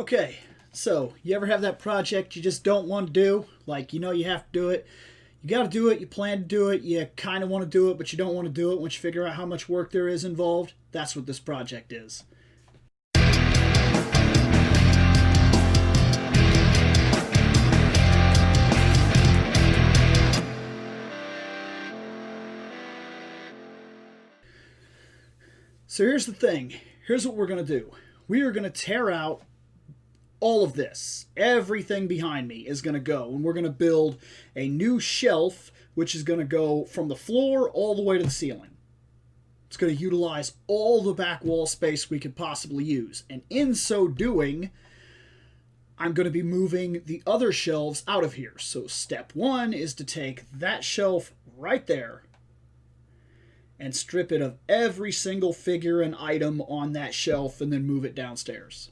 Okay, so you ever have that project you just don't want to do? Like, you know you have to do it. You got to do it, you plan to do it, you kind of want to do it, but you don't want to do it once you figure out how much work there is involved. That's what this project is. So here's the thing. Here's what we're going to do. We are going to tear out all of this. Everything behind me is going to go, and we're going to build a new shelf, which is going to go from the floor all the way to the ceiling. It's going to utilize all the back wall space we could possibly use. And in so doing, I'm going to be moving the other shelves out of here. So step one is to take that shelf right there and strip it of every single figure and item on that shelf and then move it downstairs.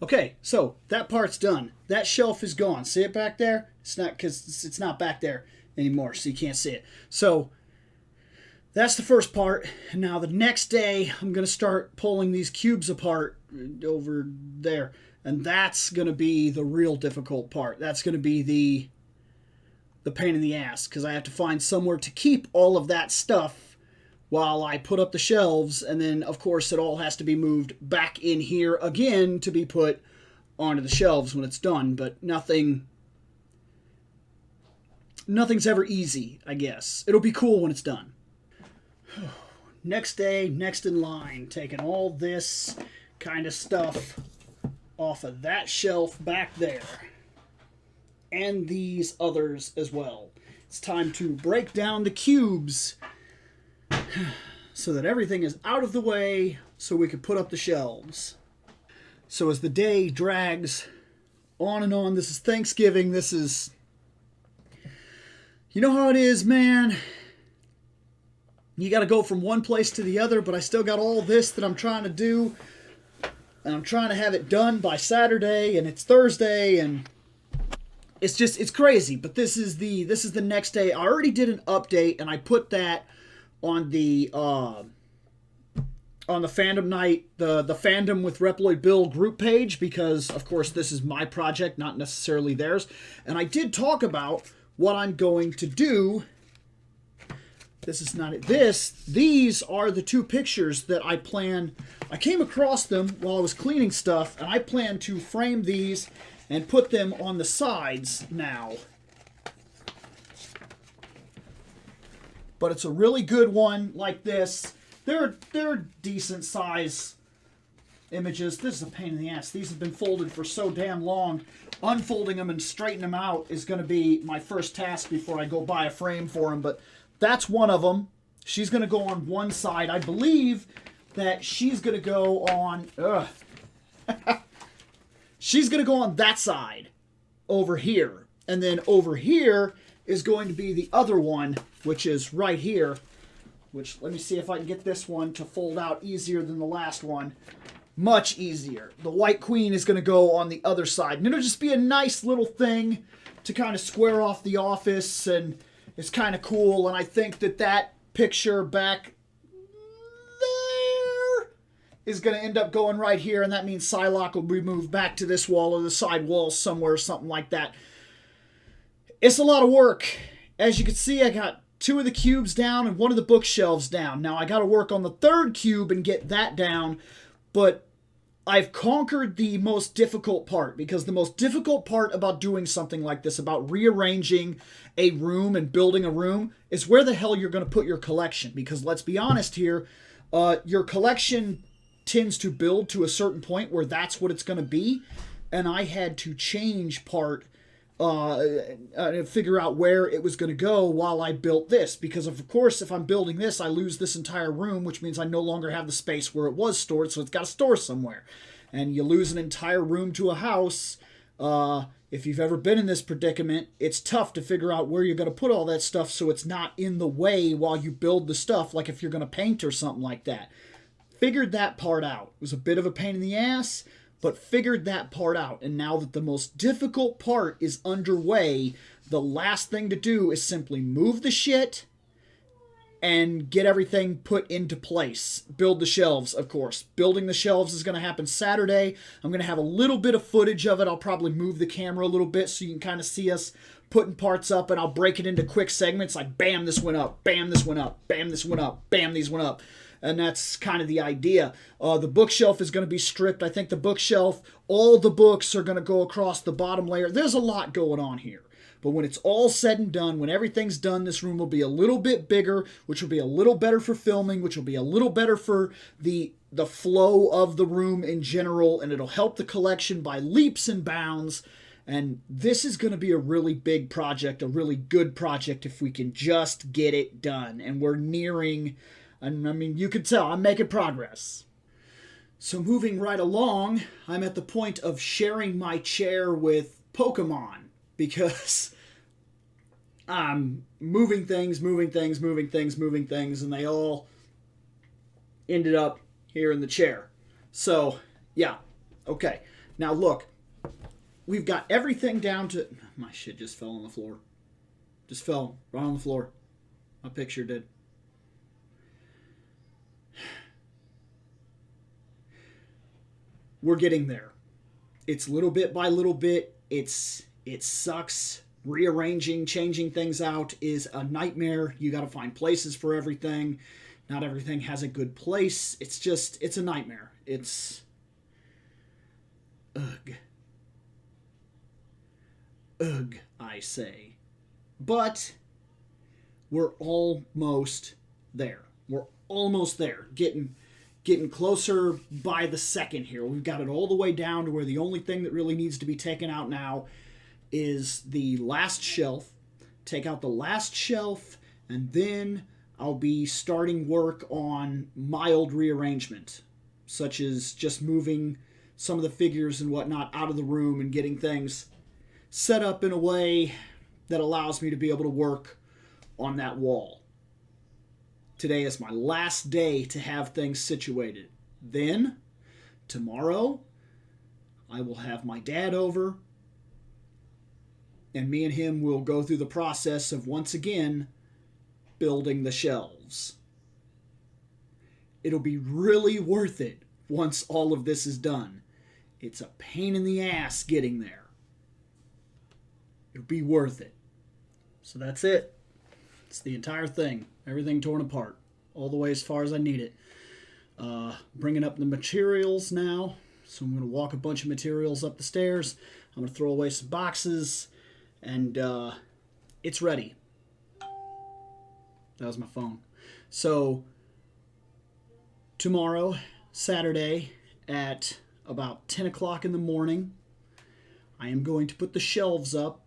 Okay, so that part's done. That shelf is gone. See it back there? It's not, because it's not back there anymore, so you can't see it. So that's the first part. And now the next day, I'm going to start pulling these cubes apart over there. And that's going to be the real difficult part. That's going to be the pain in the ass, because I have to find somewhere to keep all of that stuff while I put up the shelves. And then, of course, it all has to be moved back in here again to be put onto the shelves when it's done. But nothing's ever easy, I guess. It'll be cool when it's done. Next day, next in line, taking all this kind of stuff off of that shelf back there. And these others as well. It's time to break down the cubes so that everything is out of the way so we can put up the shelves. So as the day drags on and on, this is Thanksgiving, this is... You know how it is, man. You got to go from one place to the other, but I still got all this that I'm trying to do. And I'm trying to have it done by Saturday, and it's Thursday, and it's crazy. But this is the next day. I already did an update, and I put that on the Fandom night, the Fandom with ReploidBill group page, because of course this is my project, not necessarily theirs. And I did talk about what I'm going to do. This is not it. These are the two pictures that I came across them while I was cleaning stuff, and I plan to frame these and put them on the sides now. But it's a really good one like this. They're decent size images. This is a pain in the ass. These have been folded for so damn long. Unfolding them and straightening them out is going to be my first task before I go buy a frame for them, but that's one of them. She's going to go on one side. I believe that she's going to go on... she's going to go on that side over here. And then over here is going to be the other one, which is right here. Which, let me see if I can get this one to fold out easier than the last one. Much easier. The White Queen is going to go on the other side. And it'll just be a nice little thing to kind of square off the office, and it's kind of cool. And I think that picture back there is going to end up going right here, and that means Psylocke will be moved back to this wall or the side wall somewhere, something like that. It's a lot of work. As you can see, I got 2 of the cubes down and 1 of the bookshelves down. Now I got to work on the 3rd cube and get that down, but I've conquered the most difficult part, because the most difficult part about doing something like this, about rearranging a room and building a room, is where the hell you're going to put your collection. Because let's be honest here, your collection tends to build to a certain point where that's what it's going to be. And I had to change part, figure out where it was going to go while I built this. Because of course, if I'm building this, I lose this entire room, which means I no longer have the space where it was stored, so it's got to store somewhere. And you lose an entire room to a house. If you've ever been in this predicament, it's tough to figure out where you're going to put all that stuff so it's not in the way while you build the stuff, like if you're going to paint or something like that. Figured that part out. It was a bit of a pain in the ass, but figured that part out. And now that the most difficult part is underway, The last thing to do is simply move the shit and get everything put into place. Build the shelves, of course. Building the shelves is going to happen Saturday. I'm going to have a little bit of footage of it. I'll probably move the camera a little bit so you can kind of see us putting parts up, and I'll break it into quick segments like bam, this went up, bam, this went up, bam, this went up, bam, these went up. And that's kind of the idea. The bookshelf is going to be stripped. I think the bookshelf, all the books are going to go across the bottom layer. There's a lot going on here. But when it's all said and done, when everything's done, this room will be a little bit bigger, which will be a little better for filming, which will be a little better for the flow of the room in general, and it'll help the collection by leaps and bounds. And this is going to be a really big project, a really good project if we can just get it done. And we're nearing, and I mean, you can tell I'm making progress. So moving right along, I'm at the point of sharing my chair with Pokemon, because I'm moving things, and they all ended up here in the chair. So, yeah. Okay. Now, look. We've got everything down to... My shit just fell on the floor. Just fell right on the floor. My picture did. We're getting there. It's little bit by little bit. It sucks. Rearranging, changing things out is a nightmare. You got to find places for everything. Not everything has a good place. It's a nightmare. It's... Ugh. Ugh, I say. But we're almost there. We're almost there. Getting closer by the second here. We've got it all the way down to where the only thing that really needs to be taken out now is the last shelf. Take out the last shelf, and then I'll be starting work on mild rearrangement, such as just moving some of the figures and whatnot out of the room and getting things set up in a way that allows me to be able to work on that wall. Today is my last day to have things situated. Then, tomorrow, I will have my dad over, and me and him will go through the process of, once again, building the shelves. It'll be really worth it once all of this is done. It's a pain in the ass getting there. It'll be worth it. So that's it. It's the entire thing. Everything torn apart. All the way as far as I need it. Bringing up the materials now. So I'm going to walk a bunch of materials up the stairs. I'm going to throw away some boxes. And it's ready. That was my phone. So tomorrow, Saturday, at about 10 o'clock in the morning, I am going to put the shelves up.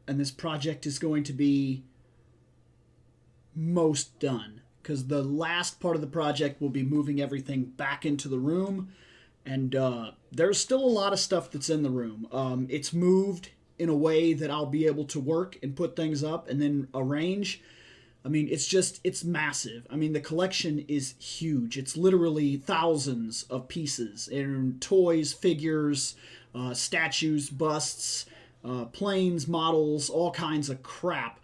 And this project is going to be most done. Because the last part of the project will be moving everything back into the room. And there's still a lot of stuff that's in the room. It's moved in a way that I'll be able to work and put things up and then arrange. I mean, it's massive. I mean, the collection is huge. It's literally thousands of pieces. And toys, figures, statues, busts, planes, models, all kinds of crap.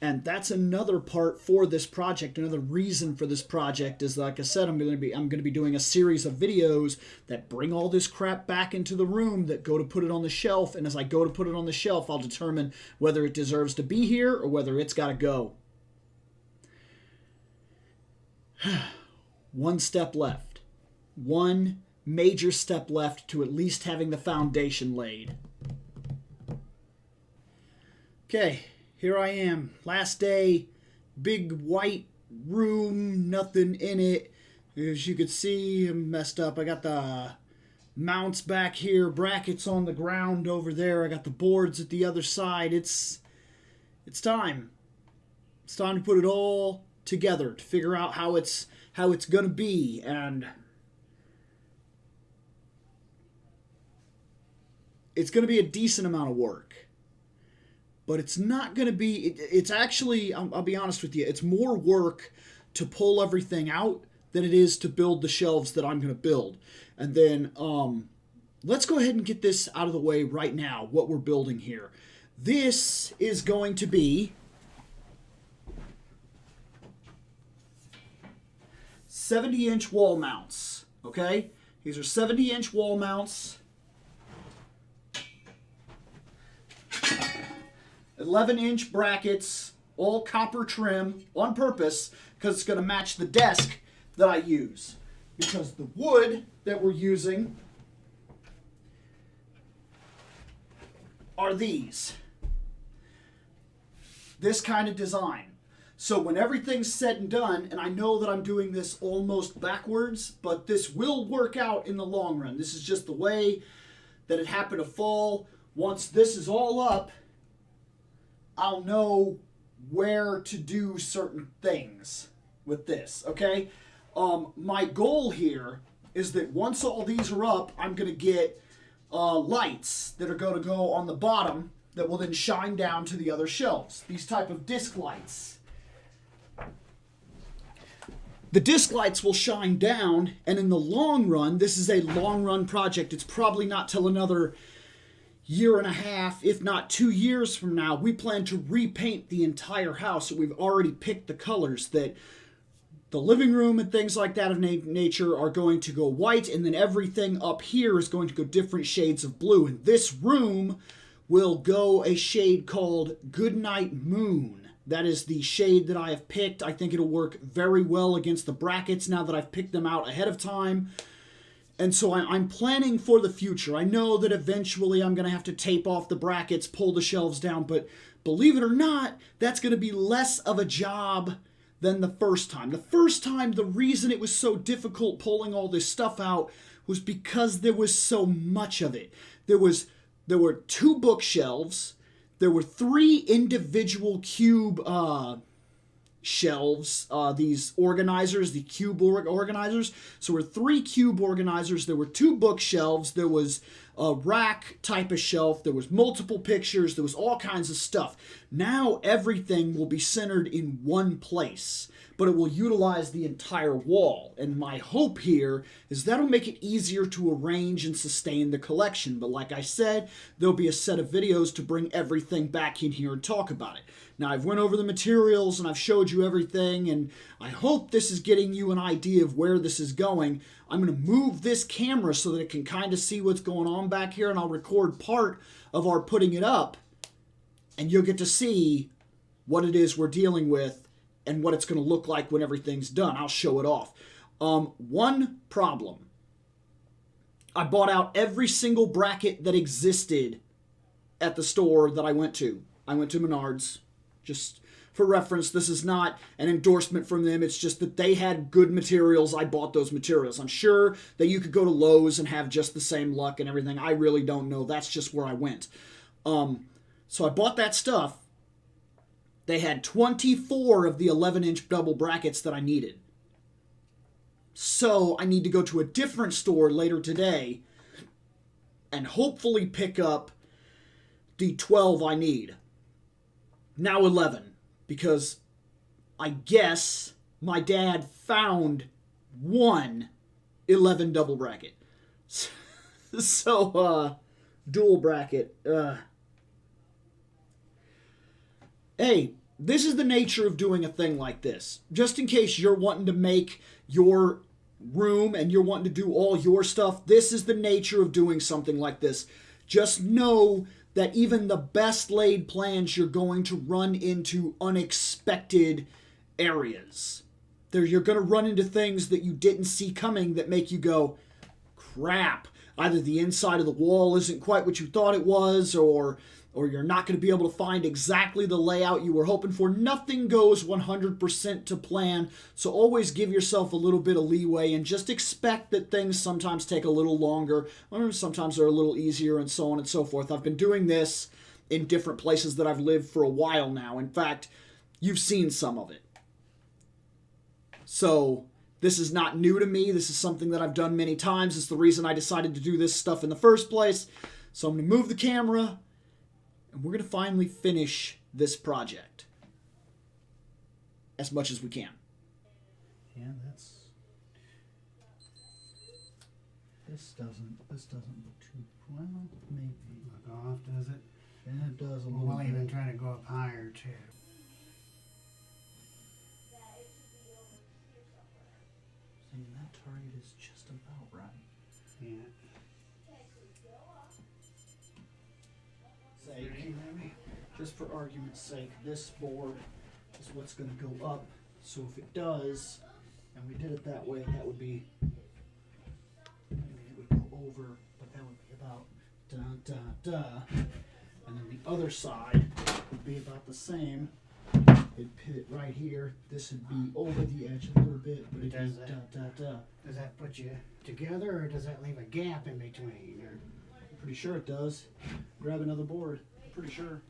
And that's another part for this project. Another reason for this project is, like I said, I'm going to be doing a series of videos that bring all this crap back into the room, that go to put it on the shelf. And as I go to put it on the shelf, I'll determine whether it deserves to be here or whether it's got to go. One step left. One major step left to at least having the foundation laid. Okay. Here I am, last day, big white room, nothing in it. As you can see, I'm messed up. I got the mounts back here, brackets on the ground over there. I got the boards at the other side. It's time. It's time to put it all together, to figure out how it's going to be. And it's going to be a decent amount of work. But it's not going to be, it's actually, I'll be honest with you, it's more work to pull everything out than it is to build the shelves that I'm going to build. And then let's go ahead and get this out of the way right now, what we're building here. This is going to be 70-inch wall mounts, okay? These are 70-inch wall mounts. 11-inch brackets, all copper trim on purpose because it's going to match the desk that I use. Because the wood that we're using are these. This kind of design. So when everything's said and done, and I know that I'm doing this almost backwards, but this will work out in the long run. This is just the way that it happened to fall. Once this is all up, I'll know where to do certain things with this, okay? My goal here is that once all these are up, I'm going to get lights that are going to go on the bottom that will then shine down to the other shelves. These type of disc lights. The disc lights will shine down, and in the long run, this is a long run project. It's probably not till another year and a half, if not 2 years from now, we plan to repaint the entire house. We've already picked the colors that the living room and things like that of nature are going to go white, and then everything up here is going to go different shades of blue. And this room will go a shade called Goodnight Moon. That is the shade that I have picked. I think it'll work very well against the brackets now that I've picked them out ahead of time. And so I'm planning for the future. I know that eventually I'm going to have to tape off the brackets, pull the shelves down, but believe it or not, that's going to be less of a job than the first time. The first time, the reason it was so difficult pulling all this stuff out was because there was so much of it. There were 2 bookshelves. There were 3 individual cube shelves, these organizers, the cube organizers. So there were 3 cube organizers. There were 2 bookshelves. There was a rack type of shelf. There was multiple pictures. There was all kinds of stuff. Now everything will be centered in one place, but it will utilize the entire wall. And my hope here is that'll make it easier to arrange and sustain the collection. But like I said, there'll be a set of videos to bring everything back in here and talk about it. Now, I've went over the materials and I've showed you everything, and I hope this is getting you an idea of where this is going. I'm going to move this camera so that it can kind of see what's going on back here, and I'll record part of our putting it up, and you'll get to see what it is we're dealing with and what it's going to look like when everything's done. I'll show it off. One problem. I bought out every single bracket that existed at the store that I went to. I went to Menards. Just for reference, this is not an endorsement from them. It's just that they had good materials. I bought those materials. I'm sure that you could go to Lowe's and have just the same luck and everything. I really don't know. That's just where I went. So I bought that stuff. They had 24 of the 11-inch double brackets that I needed. So I need to go to a different store later today and hopefully pick up the 12 I need. Now 11, because I guess my dad found one 11 double bracket. So, dual bracket. Hey, this is the nature of doing a thing like this. Just in case you're wanting to make your room and you're wanting to do all your stuff, this is the nature of doing something like this. Just know that even the best laid plans, you're going to run into unexpected areas. You're going to run into things that you didn't see coming that make you go, crap. Either the inside of the wall isn't quite what you thought it was, or you're not going to be able to find exactly the layout you were hoping for. Nothing goes 100% to plan, so always give yourself a little bit of leeway and just expect that things sometimes take a little longer, or sometimes they're a little easier, and so on and so forth. I've been doing this in different places that I've lived for a while now. In fact, you've seen some of it. So this is not new to me. This is something that I've done many times. It's the reason I decided to do this stuff in the first place. So I'm going to move the camera, and we're going to finally finish this project as much as we can. Yeah, this doesn't look too well. Maybe look off, does it? Yeah, it does a little We'll bit. even try to go up higher too. See, that target is just about right. Yeah. Sake, just for argument's sake, this board is what's going to go up. So if it does, and we did it that way, that would be, maybe it would go over, but that would be about da da da. And then the other side would be about the same. It'd pivot right here. This would be over the edge a little bit, but it'd be da da da. Does that put you together, or does that leave a gap in between? Or? I'm pretty sure it does. Grab another board. I'm pretty sure.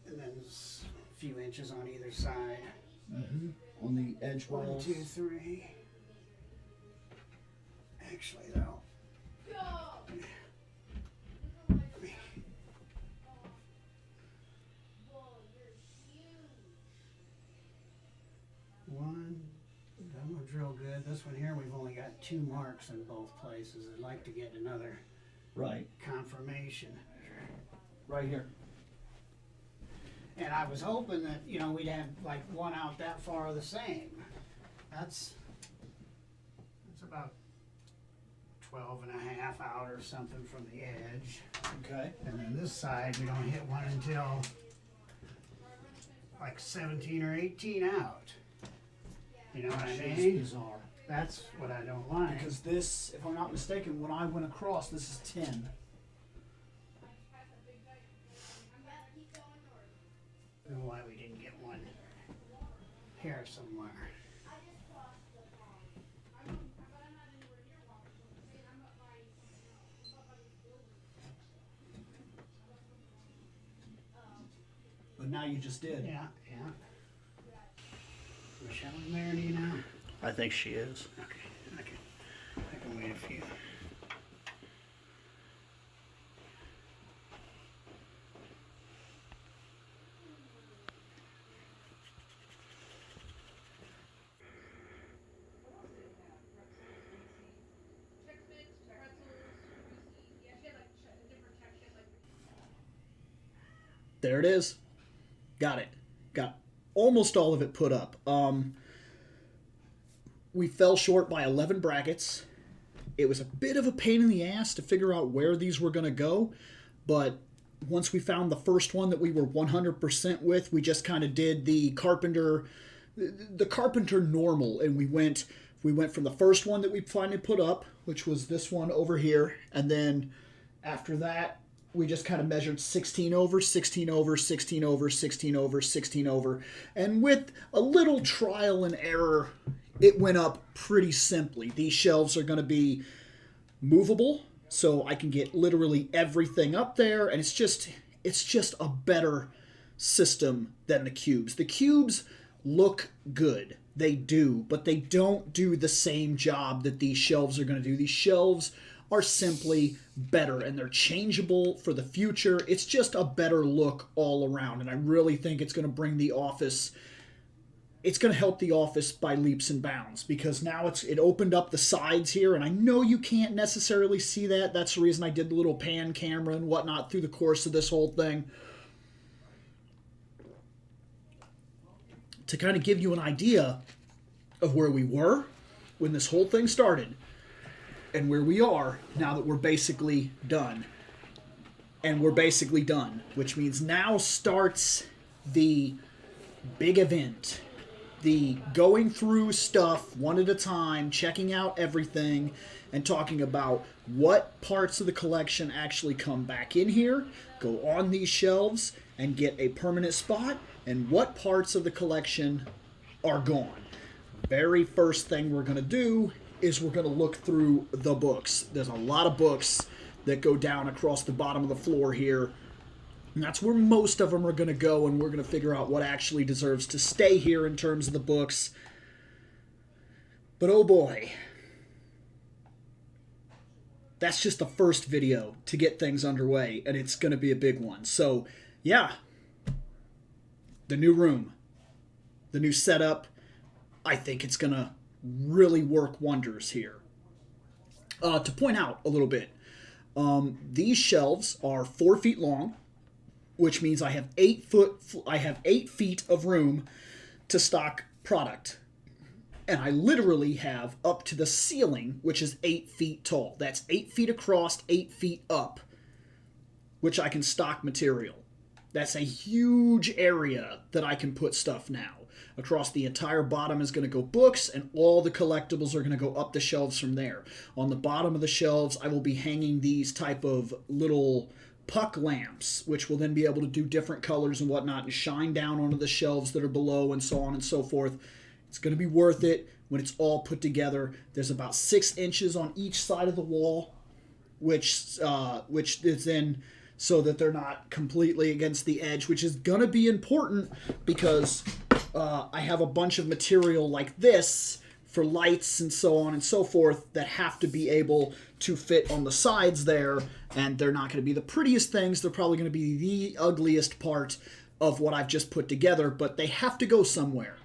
And then there's a few inches on either side. Mm-hmm. On the edge walls. 1, 2, 3. Actually, though. One, that one's real good. This one here, we've only got 2 marks in both places. I'd like to get another Right. confirmation. Right here. And I was hoping that, you know, we'd have like one out that far the same. That's about 12 and a half out or something from the edge. Okay. And then this side, we don't hit one until like 17 or 18 out. You know what I That is mean? bizarre. That's what I don't like. Because this, if I'm not mistaken, when I went across, this is 10. I don't know why we didn't get one here somewhere. But now you just did. Yeah, yeah. Michelle in there, do you know? I think she is. Okay, I can wait a few. There it is. Got it. Got almost all of it put up. We fell short by 11 brackets. It was a bit of a pain in the ass to figure out where these were going to go, but once we found the first one that we were 100% with, we just kind of did the carpenter normal, and we went from the first one that we finally put up, which was this one over here, and then after that we just kind of measured 16 over, 16 over, 16 over, 16 over, 16 over, and with a little trial and error, it went up pretty simply. These shelves are going to be movable, so I can get literally everything up there, and it's just a better system than the cubes. The cubes look good. They do, but they don't do the same job that these shelves are going to do. These shelves are simply better, and they're changeable for the future. It's just a better look all around, and I really think it's going to bring the office... It's going to help the office by leaps and bounds, because now it opened up the sides here, and I know you can't necessarily see that. That's the reason I did the little pan camera and whatnot through the course of this whole thing, to kind of give you an idea of where we were when this whole thing started and where we are now that we're basically done. And we're basically done, which means now starts the big event. The going through stuff one at a time, checking out everything, and talking about what parts of the collection actually come back in here, go on these shelves, and get a permanent spot, and what parts of the collection are gone. Very first thing we're going to do is we're going to look through the books. There's a lot of books that go down across the bottom of the floor here. And that's where most of them are going to go, and we're going to figure out what actually deserves to stay here in terms of the books. But oh boy. that's just the first video to get things underway, and it's going to be a big one. So, yeah, the new room, the new setup, I think it's going to really work wonders here. To point out a little bit, these shelves are 4 feet long, which means I have 8 feet of room to stock product. And I literally have up to the ceiling, which is 8 feet tall. That's 8 feet across, 8 feet up, which I can stock material. That's a huge area that I can put stuff now. Across the entire bottom is going to go books, and all the collectibles are going to go up the shelves from there. On the bottom of the shelves, I will be hanging these type of little puck lamps, which will then be able to do different colors and whatnot and shine down onto the shelves that are below and so on and so forth. It's going to be worth it when it's all put together. There's about 6 inches on each side of the wall, which is in so that they're not completely against the edge, which is going to be important because I have a bunch of material like this for lights and so on and so forth that have to be able to fit on the sides there, and they're not going to be the prettiest things. They're probably going to be the ugliest part of what I've just put together, but they have to go somewhere.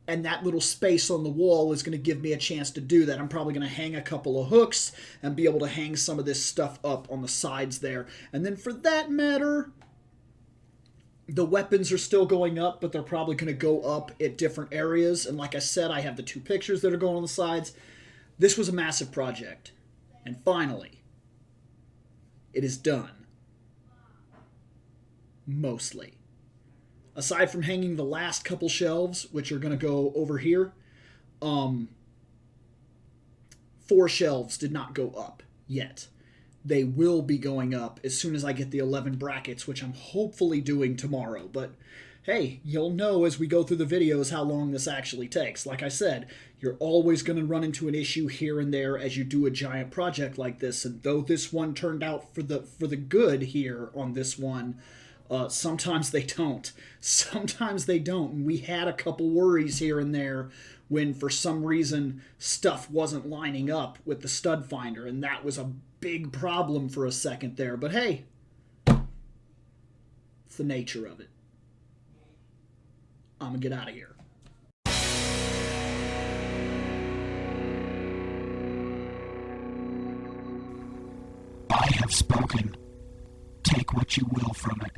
And that little space on the wall is going to give me a chance to do that. I'm probably going to hang a couple of hooks and be able to hang some of this stuff up on the sides there. And then for that matter, the weapons are still going up, but they're probably going to go up at different areas. And like I said, I have the 2 pictures that are going on the sides. This was a massive project. And finally, it is done. Mostly. Aside from hanging the last couple shelves, which are going to go over here, 4 shelves did not go up yet. They will be going up as soon as I get the 11 brackets, which I'm hopefully doing tomorrow. But hey, you'll know as we go through the videos how long this actually takes. Like I said, you're always going to run into an issue here and there as you do a giant project like this. And though this one turned out for the good here on this one, sometimes they don't. Sometimes they don't. And we had a couple worries here and there when for some reason stuff wasn't lining up with the stud finder. And that was a big problem for a second there. But hey, it's the nature of it. I'm going to get out of here. I have spoken. Take what you will from it.